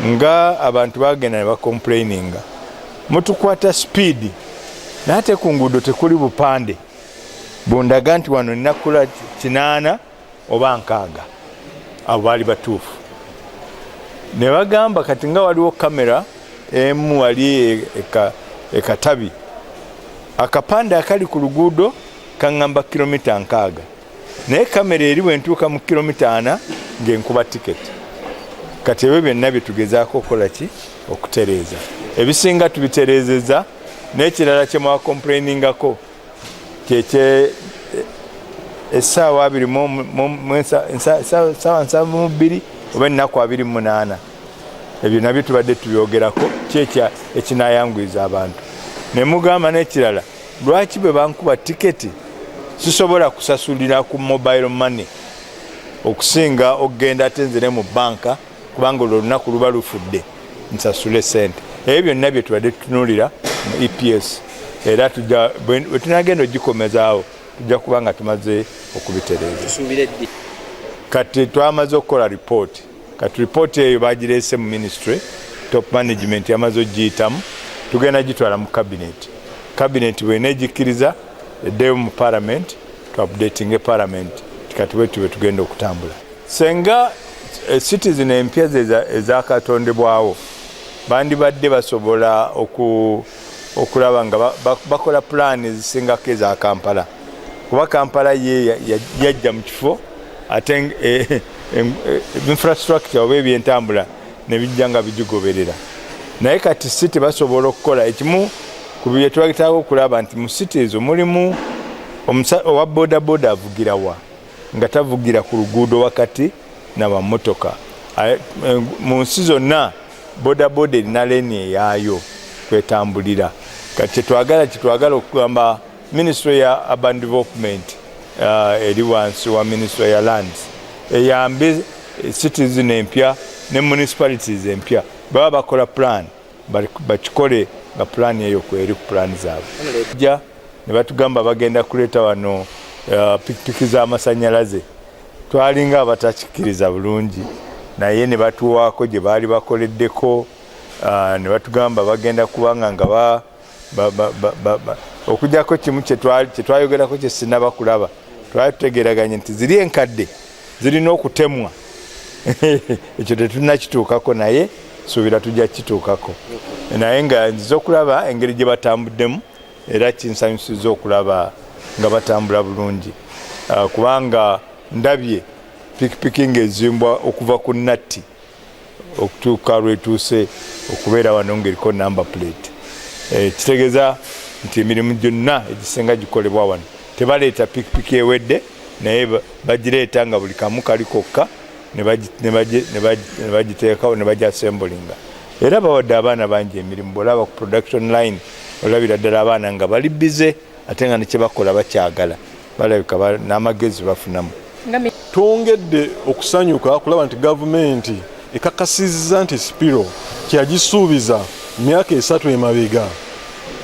nga abantu bagenda ne bacomplaininga mutukwata speed nate ku nguudo tekuli bupande bundaga nti wano nnakula 8 oba 6 abo baali batuufu ne bagamba kati nga waliwo kamera emu wali ekatabi akapande akali ku luguudo kaŋŋamba kilomita 6 naye kamera eri bwentuuka mu kilomita 4 ng'enkuba tiketi kati ebyo byonna byetugezaako okukola ki okutereeza ebisinga tubitereezeza n'ekirala kye mwakomplainingako kyekye essaawa 7 oba ennaku 28 ebyo nabyo tubadde tubyogerako kyekya ekinayanguyiza abantu ne mugamba n'ekirala lwaki bwe bankuba tiketi sisobola kusasulira ku mobile money okusinga okugenda ate nzire mu banka kubanga olwo olunaku luba lufudde nsasule sente ebyo byonna bye tubadde tutunuulira mu EPS era bwe tunagenda ogikomezaawo tujja kuba nga tumaze okubitereeza kati twamaze okukola ripooti kati ripooti eyo bagireese mu ministry top management yamaze ogiyitamu tugenda gitwala mu cabinet bwenegikkiriza eddeyo mu parliament tuupdating parliament kati bwetu bwe tugenda okutambula senga citizen empya ezakatondebwawo bandibadde basobola okulaba nga bakola pulaani ezisingako eza Kampala kuba Kampala ye yajja mu kifo ate infrastructure oba ebyentambula ne bijja nga bigigoberera naye kati city basobola okukola ekimu ku bye twagitaako okulaba nti mu city ezo mulimu owa bodaboda avugira wa nga tavugira ku luguudo wakati n'amamotoka mu nsi zonna bodaboda erina leeni eyaayo kwetambulira kati kyetwagala okugamba ministry ya urban development eri wansi wa ministry ya lands eyambe cities empya ne municipalities empya baba bakola plan bakikole nga plan eyo kweri ku plan zaabwe ne batugamba bagenda kuleeta wano pikipiki z'amasanyalaze twalinga abatakikiriza bulungi naye ne batuwaako gye baali bakoleddeko ne batugamba bagenda kubanga nga okujjako kimu kyetwayogerako kye sinaba kulaba twali tutegeraganye nti ziri enkadde zirina okutemwa ekyo tetunnakituukako naye suubira tujja kituukako naye nga nziza okulaba engeri gye batambuddemu era kinsanyusiza okulaba nga batambula bulungi kubanga ndabye pikipiki ng'ezimbwa okuva ku Natti okutuuka lwetuuse okubeera wano ng'eriko number plate kitegeeza nti emirimu gyonna egisinga gikolebwa wano tebaleeta pikipiki ewedde naye bagireeta nga buli kamu kali kokka ne bagiteekawo ne bagiassemblinga era bawadde abaana bangi emirimu bwolaba ku production line olabira ddala abaana nga bali bize ate nga nekyebakola bakyagala balabika n'amagezi bafunamu twongedde okusanyuka kulaba nti gavumenti ekakasizza nti Spiro kyagisuubiza myaka 3 emabega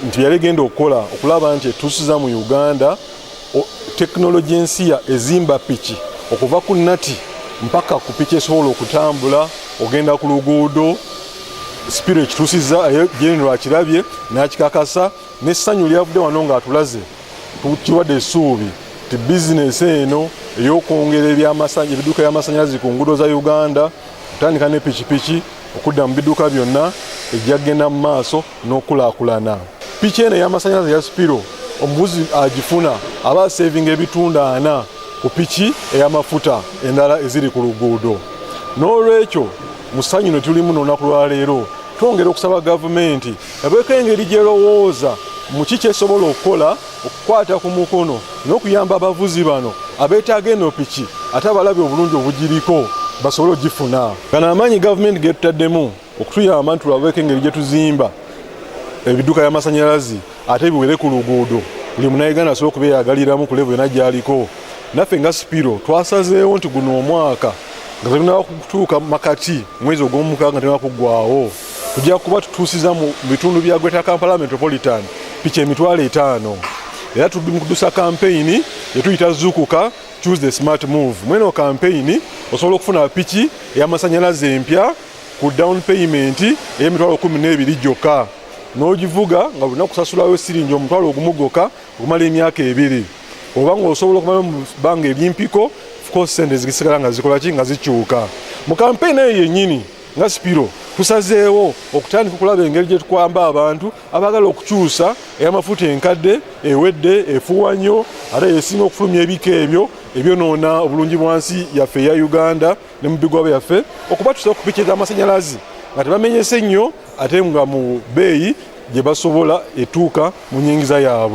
nti yali genda okukola okulaba nti etuusiza mu Uganda tekinologi ensiya ezimba piki okuva ku Natti mpaka ku piki esobola okutambula ogenda ku luguudo Spiro ekituusiza General akirabye n'akikakasa n'essanyu lyavudde wano ng'atulaze tukiwadde essuubi ti bizinesi eno ey'okwongera ebiduuka by'amasanyalaze ku nguudo za Uganda kutandika ne pikipiki okudda mu biduuka byonna ejja kgenda mu maaso n'okulaakulana. Piki eno ey'amasanyalaze ya Spiro omuvuzi agifuna aba savinga ebitundu 4 ku piki ey'amafuta endala eziri ku luguudo. N'olwekyo musanyu ne tulimu n'olunaku lwa leero twongera okusaba gavumenti ebeeko engeri gy'erowooza mu kiki esobola okukola okukwata ku mukono n'okuyamba abavuzi bano abeetaaga eno piki ate abalabye obulungi obugiriko basobole ogifuna. Gano amaanyi gavumenti getutaddemu okutuyamba nti lwabeeko engeri gye tuzimba ebiduuka by'amasanyalaze ate biwere ku luguudo buli munnayuganda asobole okubeeyagaliramu ku levo yonna gy'aliko. Naffe nga Spiro twasazeewo nti guno omwaka nga tulina kutuuka makati mwezi ogw'omukaaga nga tulina kuggwawo tujja kuba tutuusiza mu bitundu bya Greater Kampala Metropolitan piki 5,000 era tudusa campaign yetuyita Zukuka Choose the Smart Move. Mweno campaign osobola okufuna piki ey'amasanyalaze empya ku down payment ey'emitwalo 12 gyokka n'ogivuga nga bulina kusasulayo siringi omutwalo ogumu gwokka okumala emyaka 2 oba ng'osobola okumala mu bbanga ebyempiko cost sente zisigala nga zikola ki nga zikyuka mu kampeyini eyo yennyini nga Spiro tusazeewo okutandika okulaba engeri gye tukwamba abantu abaagala okukyusa ey'amafuta enkadde ewedde efuuwa nnyo ate yesinga okufulumya ebika ebyo ebyonoona obulungi bwansi yaffe eya Uganda ne mu bigwabo yaffe okubatuusa ku piki ez'amasannyalaze nga tebamenyese nnyo ate nga mu bbeeyi gye basobola etuuka mu nnyingiza yaabwe.